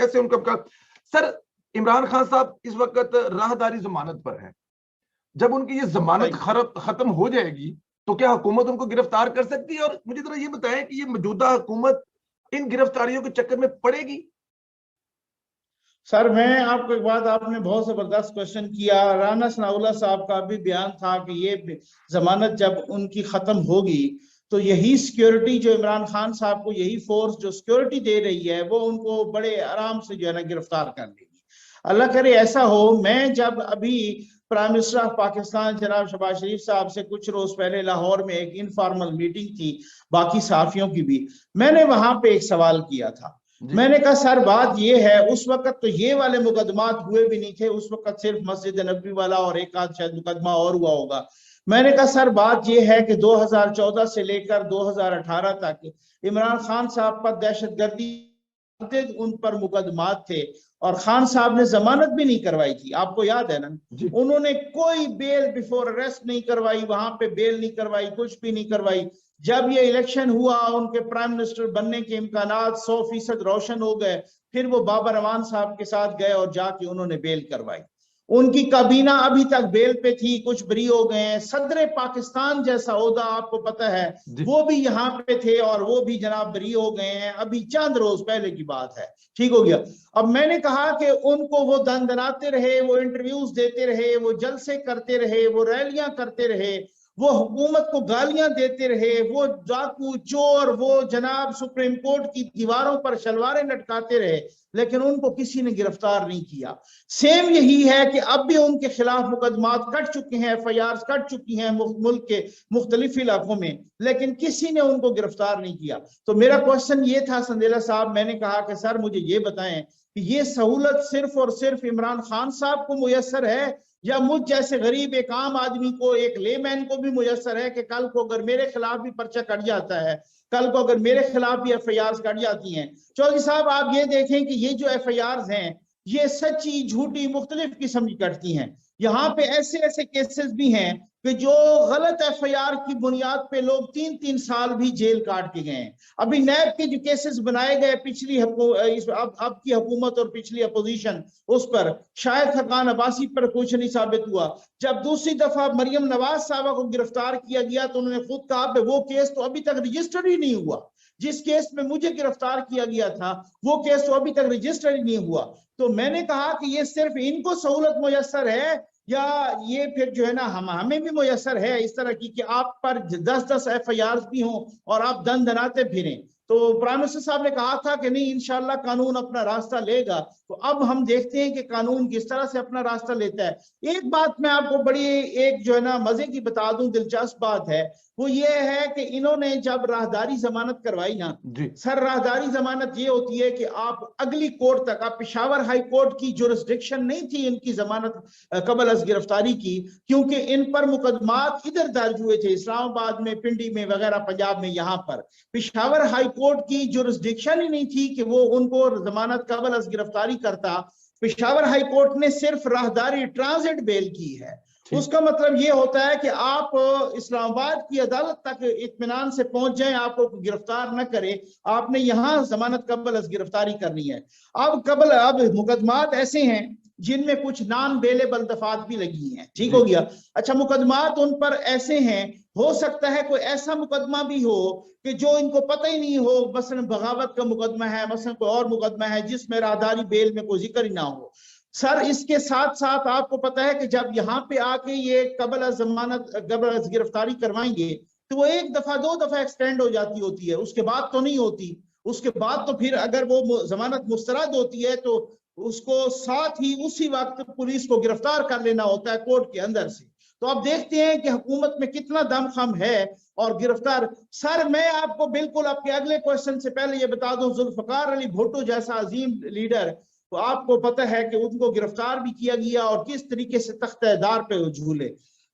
ऐसे उनका सर इमरान खान साहब इस वक्त राहदारी जमानत पर है, जब उनकी ये जमानत खत्म हो जाएगी तो क्या हुकूमत उनको गिरफ्तार कर सकती है? और मुझे जरा ये बताएं कि ये मौजूदा हुकूमत इन गिरफ्तारियों के चक्कर में पड़ेगी? सर मैं आपको एक बात, आपने बहुत जबरदस्त क्वेश्चन किया। राना सनाउल्लाह साहब का भी बयान था कि ये जमानत जब उनकी खत्म होगी तो यही सिक्योरिटी जो इमरान खान साहब को, यही फोर्स जो सिक्योरिटी दे रही है, वो उनको बड़े आराम से जो है ना गिरफ्तार कर लेगी। अल्लाह करे ऐसा हो। मैं जब अभी प्राइम मिनिस्टर ऑफ पाकिस्तान जनाब शहबाज शरीफ साहब से कुछ रोज पहले लाहौर में एक इनफॉर्मल मीटिंग थी, बाकी साफियों की भी, मैंने वहां पे एक सवाल किया था। मैंने कहा सर बात ये है, उस वक्त तो ये वाले मुकदमात हुए भी नहीं थे, उस वक्त सिर्फ मस्जिद नबवी वाला और एक आध शायद मुकदमा और हुआ होगा। मैंने कहा सर बात ये है कि 2014 से लेकर 2018 तक इमरान खान साहब पर दहशतगर्दी उन पर मुकदमात थे और खान साहब ने जमानत भी नहीं करवाई थी, आपको याद है ना। उन्होंने कोई बेल बिफोर अरेस्ट नहीं करवाई, वहां पे बेल नहीं करवाई, कुछ भी नहीं करवाई। जब ये इलेक्शन हुआ, उनके प्राइम मिनिस्टर बनने के इम्कानात 100% रोशन हो गए, फिर वो बाबर अमान साहब के साथ गए और जाके उन्होंने बेल करवाई। उनकी काबीना अभी तक बेल पे थी, कुछ बरी हो गए हैं। सदर पाकिस्तान जैसा ओहदा आपको पता है, वो भी यहाँ पे थे और वो भी जनाब बरी हो गए हैं, अभी चंद रोज पहले की बात है, ठीक हो गया। अब मैंने कहा कि उनको वो दंदनाते रहे, वो इंटरव्यूज देते रहे, वो जलसे करते रहे, वो रैलियां करते रहे, वो हुकूमत को गालियां देते रहे, वो डाकू चोर, वो जनाब सुप्रीम कोर्ट की दीवारों पर शलवारें लटकाते रहे, लेकिन उनको किसी ने गिरफ्तार नहीं किया। सेम यही है कि अब भी उनके खिलाफ मुकदमात कट चुके हैं, एफआईआर कट चुकी हैं मुल्क के मुख्तलिफ इलाकों में, लेकिन किसी ने उनको गिरफ्तार नहीं किया। तो मेरा क्वेश्चन ये था संदेला साहब, मैंने कहा कि सर मुझे ये बताएं कि ये सहूलत सिर्फ और सिर्फ इमरान खान साहब को मुयस्सर है या मुझ जैसे गरीब एक आम आदमी को, एक लेमैन को भी मुयस्सर है कि कल को अगर मेरे खिलाफ भी पर्चा कट जाता है, कल को अगर मेरे खिलाफ भी एफआईआर कट जाती हैं। चौधरी साहब आप ये देखें कि ये जो एफआईआर हैं ये सच्ची झूठी मुख्तलिफ किस्म की कटती हैं। यहाँ पे ऐसे ऐसे केसेस भी हैं कि जो गलत एफआईआर की बुनियाद पे लोग 3-3 साल भी जेल काट के गए हैं। अभी नैब के जो केसेस बनाए गए पिछली अब की हुकूमत और पिछली अपोजिशन, उस पर शायद खकान अब्बासी पर कुछ नहीं साबित हुआ। जब दूसरी दफा मरियम नवाज साहबा को गिरफ्तार किया गया तो उन्होंने खुद कहा कि वो केस तो अभी तक रजिस्टर ही नहीं हुआ, जिस केस में मुझे गिरफ्तार किया गया था वो केस तो अभी तक रजिस्टर ही नहीं हुआ। तो मैंने कहा कि ये सिर्फ इनको सहूलत मुयस्सर है या ये फिर जो है ना हमें भी मुयस्सर है इस तरह की कि आप पर 10-10 एफआईआर भी हों और आप दन दनाते फिरें। तो प्राइम मिनिस्टर साहब ने कहा था कि नहीं इंशाल्लाह कानून अपना रास्ता लेगा, तो अब हम देखते हैं कि कानून किस तरह से अपना रास्ता लेता है। एक बात मैं आपको बड़ी एक जो है ना मजे की बता दूं, दिलचस्प बात है, वो ये है कि इन्होंने जब राहदारी जमानत करवाई ना सर, राहदारी जमानत ये होती है कि आप अगली कोर्ट तक, आप पेशावर हाई कोर्ट की जुरिस्डिक्शन नहीं थी इनकी जमानत कबल अज गिरफ्तारी की, क्योंकि इन पर मुकदमात इधर दर्ज हुए थे, इस्लामाबाद में, पिंडी में वगैरह, पंजाब में। यहाँ पर पेशावर हाई कोर्ट की जुरिस्डिक्शन ही नहीं थी कि वो उनको जमानत कबल अज गिरफ्तारी करता। पेशावर हाई कोर्ट ने सिर्फ राहदारी ट्रांजिट बेल की है। उसका मतलब ये होता है कि आप इस्लामाबाद की अदालत तक इत्मीनान से पहुंच जाएं, आपको गिरफ्तार न करे, आपने यहां जमानत कबल अज गिरफ्तारी करनी है। अब मुकदमात ऐसे हैं जिनमें कुछ नॉन बेलेबल दफात भी लगी हैं, ठीक हो गया। अच्छा, मुकदमात उन पर ऐसे हैं, हो सकता है कोई ऐसा मुकदमा भी हो कि जो इनको पता ही नहीं हो, मसलन बगावत का मुकदमा है, मसलन कोई और मुकदमा है जिसमें राहदारी बेल में कोई जिक्र ही ना हो। सर इसके साथ साथ आपको पता है कि जब यहाँ पे आके ये कबल अज गिरफ्तारी करवाएंगे तो वो एक दफा 2 दफा एक्सटेंड हो जाती होती है, उसके बाद तो नहीं होती। उसके बाद तो फिर अगर वो जमानत मुस्तरद होती है तो उसको साथ ही उसी वक्त पुलिस को गिरफ्तार कर लेना होता है कोर्ट के अंदर से। तो अब देखते हैं कि हुकूमत में कितना दमखम है और गिरफ्तार। सर मैं आपको बिल्कुल आपके अगले क्वेश्चन से पहले ये बता दूं, जुल्फकार अली भुट्टो जैसा अजीम लीडर, तो आपको पता है कि उनको गिरफ्तार भी किया गया और किस तरीके से तख्तेदार पे वो झूले।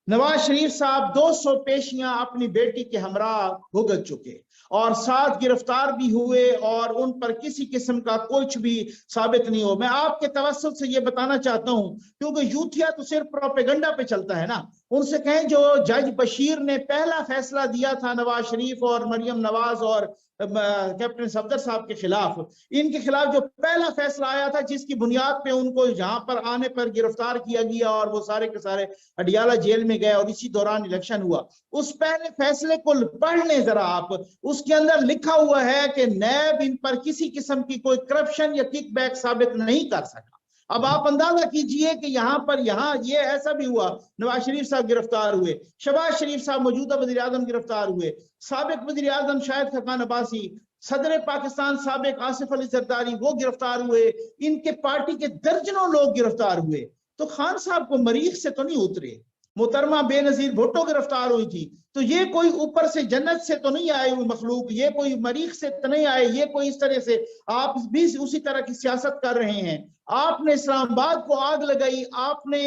नवाज शरीफ साहब 200 पेशियां अपनी बेटी के हमरा भुगत चुके। और 7 गिरफ्तार भी हुए और उन पर किसी किस्म का कुछ भी साबित नहीं हो। मैं आपके तवस्सुत से ये बताना चाहता हूं, क्योंकि यूथिया तो सिर्फ प्रोपेगेंडा पे चलता है ना, उनसे कहें जो जज बशीर ने पहला फैसला दिया था नवाज शरीफ और मरियम नवाज और कैप्टन सफदर साहब के खिलाफ, इनके खिलाफ जो पहला फैसला आया था जिसकी बुनियाद पे उनको यहाँ पर आने पर गिरफ्तार किया गया और वो सारे के सारे अडियाला जेल में गए और इसी दौरान इलेक्शन हुआ, उस पहले फैसले को पढ़ लें जरा आप। उसके अंदर लिखा हुआ है कि नैब इन पर किसी किस्म की कोई करप्शन या किकबैक साबित नहीं कर सका। अब आप अंदाजा कीजिए कि यहाँ ये ऐसा भी हुआ, नवाज शरीफ साहब गिरफ्तार हुए, शहबाज शरीफ साहब मौजूदा वजीर आजम गिरफ्तार हुए, साबिक वजीर आजम शाहिद खकान अब्बासी, सदर पाकिस्तान साबिक आसिफ अली जरदारी वो गिरफ्तार हुए, इनके पार्टी के दर्जनों लोग गिरफ्तार हुए। तो खान साहब को मरीख से तो नहीं उतरे, मोहतरमा बेनजीर भुट्टो गिरफ्तार हुई थी, तो ये कोई ऊपर से जन्नत से तो नहीं आए हुए मखलूक, ये कोई मरीख से तो नहीं आए, ये कोई इस तरह से आप भी उसी तरह की सियासत कर रहे हैं। आपने इस्लामाबाद को आग लगाई, आपने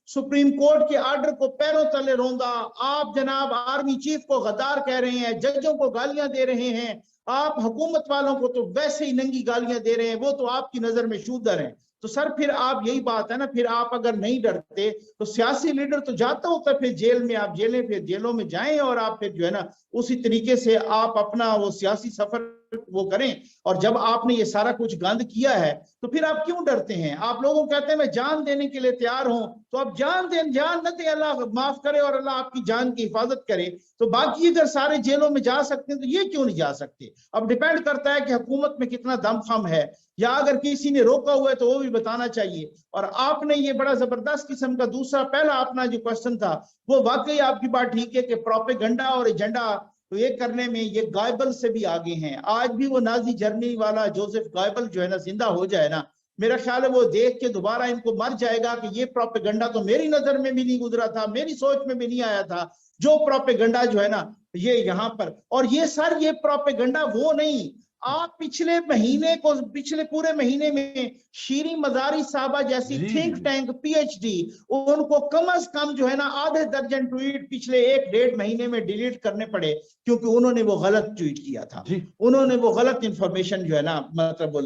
सुप्रीम कोर्ट के आर्डर को पैरों तले रौंदा, आप जनाब आर्मी चीफ को गद्दार कह रहे हैं, जजों को गालियां दे रहे हैं, आप हुकूमत वालों को तो वैसे ही नंगी गालियां दे रहे हैं, वो तो आपकी नजर में शूदर हैं। तो सर फिर आप यही बात है ना, फिर आप अगर नहीं डरते तो सियासी लीडर तो जाता होता फिर जेल में, आप फिर जेलों में जाएं और आप फिर जो है ना उसी तरीके से आप अपना वो सियासी सफर वो करें। और जब आपने ये सारा कुछ गंद किया है तो फिर आप क्यों डरते हैं? आप लोगों कहते हैं मैं जान देने के लिए तैयार हूं, तो आप जान दें, जान न दें, अल्लाह माफ करे और अल्लाह आपकी जान की हिफाजत करे। तो बाकी अगर सारे जेलों में जा सकते हैं तो ये क्यों नहीं जा सकते? अब डिपेंड करता है कि हुकूमत में कितना दमखम है, या अगर किसी ने रोका हुआ है तो वो भी बताना चाहिए। और आपने ये बड़ा जबरदस्त किस्म का दूसरा पहला अपना जो क्वेश्चन था वो वाकई आपकी बात ठीक है कि प्रोपेगेंडा और एजेंडा तो ये करने में ये गायबल से भी आगे हैं। आज भी वो नाजी जर्मनी वाला जोसेफ गायबल जो है ना जिंदा हो जाए ना, मेरा ख्याल है वो देख के दोबारा इनको मर जाएगा कि ये प्रोपेगेंडा तो मेरी नजर में भी नहीं गुजरा था, मेरी सोच में भी नहीं आया था, जो प्रोपेगेंडा जो है ना ये यहाँ पर। और ये सर ये प्रोपेगेंडा वो नहीं, आप पिछले पूरे महीने में शीरी मजारी साहबा जैसी थिंक टैंक पीएचडी, उनको कम से कम जो है ना आधे दर्जन ट्वीट पिछले 1-1.5 महीने में डिलीट करने पड़े, क्योंकि उन्होंने वो गलत ट्वीट किया था, उन्होंने वो गलत इंफॉर्मेशन जो है ना मतलब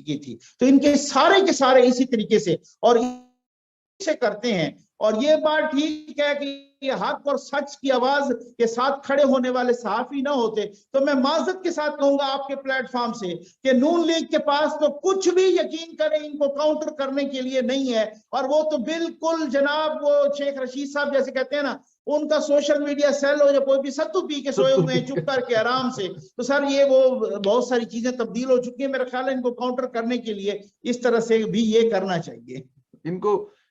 की थी। तो इनके सारे के सारे इसी तरीके से और इसे करते हैं। और ये बात ठीक है कि ये हक और सच की आवाज के साथ खड़े होने वाले सहाफी ना होते तो मैं माजरत के साथ कहूंगा आपके प्लेटफॉर्म से कि नून लीग के पास तो कुछ भी यकीन करें इनको काउंटर करने के लिए नहीं है। और वो तो बिल्कुल जनाब वो शेख रशीद साहब जैसे कहते हैं ना, उनका सोशल मीडिया सेल हो या कोई भी सत्तू पी के सोए हुए हैं चुप करके आराम से, तो सर ये वो बहुत सारी चीजें तब्दील हो चुकी है। मेरा ख्याल है इनको काउंटर करने के लिए इस तरह से भी ये करना चाहिए।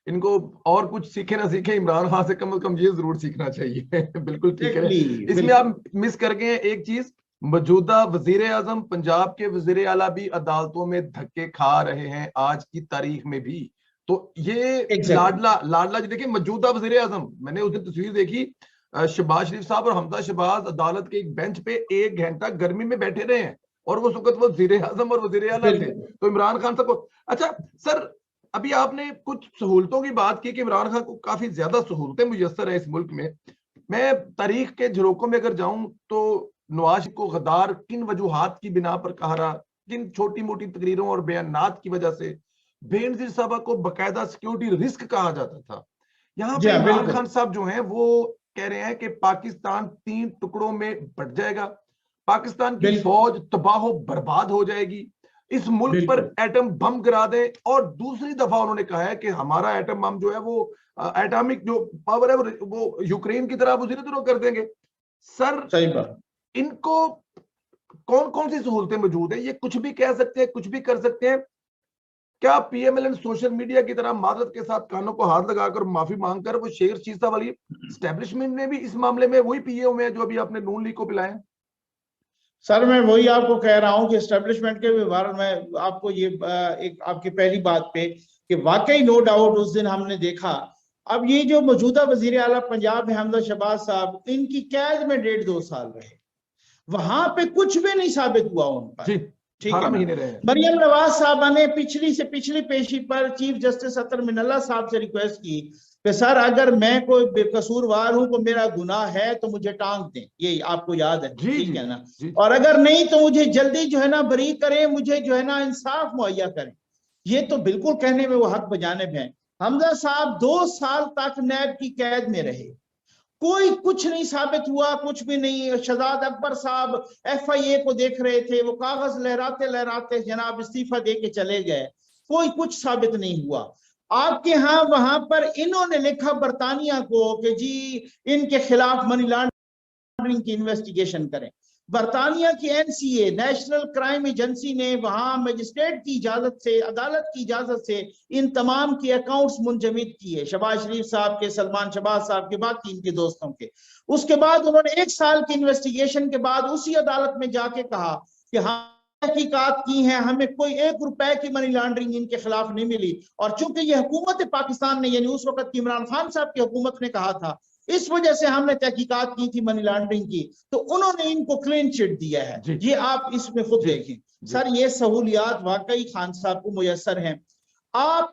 इनको और कुछ सीखे ना सीखे, इमरान खान से कम ये जरूर सीखना चाहिए। बिल्कुल ठीक है। इसमें आप मिस कर गए एक चीज, मौजूदा वजीर आजम पंजाब के वजीर आला भी अदालतों में धक्के खा रहे हैं आज की तारीख में भी। तो ये लाडला जी देखिए, मौजूदा वजीर आजम, मैंने उस दिन तस्वीर देखी, शहबाज शरीफ साहब और हमजा शहबाज अदालत के एक बेंच पे 1 घंटा गर्मी में बैठे रहे हैं और वो वक्त वो वजीर आजम और वजीर आला थे। तो इमरान खान साहब को, अच्छा सर अभी आपने कुछ सहूलतों की बात की कि इमरान खान को काफी ज्यादा सहूलतें मुयस्सर है इस मुल्क में। मैं तारीख के झरोकों में अगर जाऊं तो नवाज को गद्दार किन वजूहात की बिना पर कहा रहा, किन छोटी मोटी तकरीरों और बयानात की वजह से बेनजीर साहब को बकायदा सिक्योरिटी रिस्क कहा जाता था। यहाँ पे इमरान खान साहब जो हैं वो कह रहे हैं कि पाकिस्तान 3 टुकड़ों में बट जाएगा, पाकिस्तान की फौज तबाह बर्बाद हो जाएगी, इस मुल्क पर एटम बम गिरा दें। और दूसरी दफा उन्होंने कहा है कि हमारा एटम बम जो है वो एटॉमिक जो पावर है वो यूक्रेन की तरह वो जीरो कर देंगे। सर सही बात, इनको कौन कौन सी सहूलतें मौजूद है? ये कुछ भी कह सकते हैं, कुछ भी कर सकते हैं। क्या पीएमएलएन सोशल मीडिया की तरह मादरत के साथ कानों को हाथ लगाकर माफी मांगकर वो शेर शीशा वाली एस्टेब्लिशमेंट में भी इस मामले में वही पिए हुए हैं जो अभी आपने नून लीग को पिलाए? सर मैं वही आपको कह रहा हूं कि एस्टेब्लिशमेंट के बारे में आपको ये एक आपकी पहली बात पे कि वाकई नो डाउट उस दिन हमने देखा। अब ये जो मौजूदा वजीर आला पंजाब है हमजा शहबाज साहब, इनकी कैद में 1.5-2 साल रहे, वहां पे कुछ भी नहीं साबित हुआ उन पर, ठीक है। मरियम नवाज साहबा ने पिछली पेशी पर चीफ जस्टिस अतर मिनल्ला साहब से रिक्वेस्ट की कि सर अगर मैं कोई बेकसूरवार हूं, को मेरा गुनाह है तो मुझे टांग दें, ये आपको याद है, ठीक है ना, और अगर नहीं तो मुझे जल्दी जो है ना बरी करें, मुझे जो है ना इंसाफ मुहैया करें। ये तो बिल्कुल कहने में वो हक बजानिब है। हमजा साहब 2 साल तक नैब की कैद में रहे, कोई कुछ नहीं साबित हुआ, कुछ भी नहीं। शहजाद अकबर साहब FIA को देख रहे थे, वो कागज लहराते लहराते जनाब इस्तीफा दे के चले गए, कोई कुछ साबित नहीं हुआ। आपके यहाँ वहां पर इन्होंने लिखा बरतानिया को कि जी इनके खिलाफ मनी लॉन्ड्रिंग की इन्वेस्टिगेशन करें। बरतानिया की NCA नेशनल क्राइम एजेंसी ने वहां मजिस्ट्रेट की इजाजत से, अदालत की इजाजत से इन तमाम के अकाउंट्स मुंजमद किए, शहबाज शरीफ साहब के, सलमान शहबाज साहब के, बाकी इनके दोस्तों के। उसके बाद उन्होंने 1 साल की इन्वेस्टिगेशन के बाद उसी अदालत में जाके कहा कि हाँ तहकीकात की हैं, हमें कोई 1 रुपए की मनी लॉन्ड्रिंग इनके खिलाफ नहीं मिली। और चूंकि ये हुकूमत पाकिस्तान ने, यानी उस वक्त की इमरान खान साहब की हुकूमत ने कहा था, इस वजह से हमने तहकीकात की थी मनी लॉन्ड्रिंग की, तो उन्होंने इनको क्लीन चिट दिया है। ये आप इसमें खुद देखें। सर ये सहूलियात वाकई खान साहब को मुयस्सर हैं। आप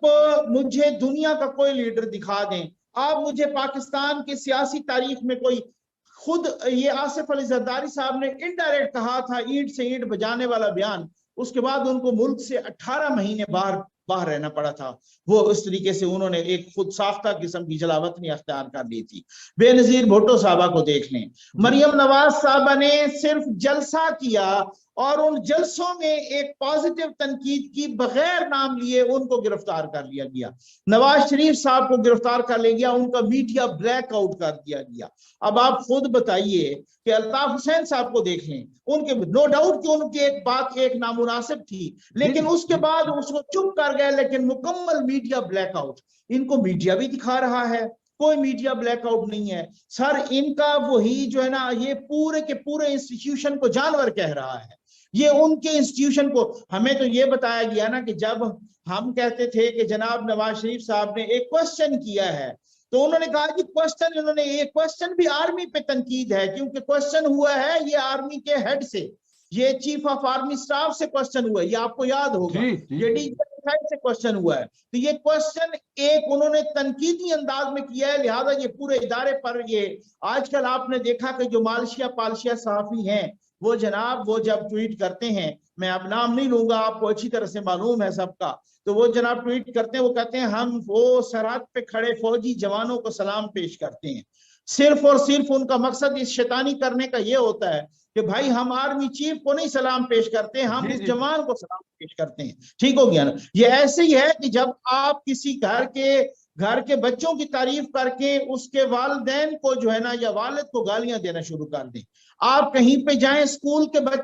मुझे दुनिया का कोई लीडर दिखा दें, आप मुझे पाकिस्तान की सियासी तारीख में कोई, खुद ये आसिफ अली जरदारी साहब ने इनडायरेक्ट कहा था ईंट से ईंट बजाने वाला बयान, उसके बाद उनको मुल्क से 18 महीने बाहर रहना पड़ा था। वो इस तरीके से उन्होंने एक खुद साख्ता किस्म की जलावतनी अख्तियार कर ली थी। बेनजीर भुट्टो साहबा को देख लें, मरियम नवाज साहबा ने सिर्फ जलसा किया और उन जलसों में एक पॉजिटिव तनकीद की बगैर नाम लिए उनको गिरफ्तार कर लिया गया। नवाज शरीफ साहब को गिरफ्तार कर लिया गया, उनका मीडिया ब्लैकआउट कर दिया गया। अब आप खुद बताइए कि अल्ताफ हुसैन साहब को देख लें, उनके नो डाउट कि उनकी एक बात एक नामुनासिब थी, लेकिन उसके बाद उसको चुप कर गए, लेकिन मुकम्मल मीडिया ब्लैकआउट। इनको मीडिया भी दिखा रहा है, कोई मीडिया ब्लैकआउट नहीं है। सर इनका वही जो है ना, ये पूरे के पूरे इंस्टीट्यूशन को जानवर कह रहा है। ये उनके इंस्टीट्यूशन को, हमें तो ये बताया गया ना कि जब हम कहते थे कि जनाब नवाज शरीफ साहब ने एक क्वेश्चन किया है, तो उन्होंने कहा कि क्वेश्चन, इन्होंने ये क्वेश्चन भी आर्मी पे तनकीद है, क्योंकि क्वेश्चन हुआ है ये आर्मी के हेड से, ये चीफ ऑफ आर्मी स्टाफ से क्वेश्चन हुआ है, ये आपको याद होगा, ये DGI से क्वेश्चन हुआ है। तो ये क्वेश्चन एक उन्होंने तनकीदी अंदाज में किया है, लिहाजा ये पूरे इदारे पर ये, आजकल आपने देखा कि जो मालशिया पालशिया सहाफी हैं, वो जनाब वो जब ट्वीट करते हैं, मैं अब नाम नहीं लूंगा, आपको अच्छी तरह से मालूम है सबका, तो वो जनाब ट्वीट करते हैं, वो कहते हैं हम वो सरहद पे खड़े फौजी जवानों को सलाम पेश करते हैं। सिर्फ और सिर्फ उनका मकसद इस शैतानी करने का ये होता है कि भाई हम आर्मी चीफ को नहीं सलाम पेश करते, हम इस जवान को सलाम पेश करते हैं। ठीक हो गया ना। ये ऐसे ही है कि जब आप किसी घर के बच्चों की तारीफ करके उसके वालिदैन को जो है ना, या वालिद को गालियां देना शुरू कर दें। आप कहीं पे जाएं, स्कूल के बच्चों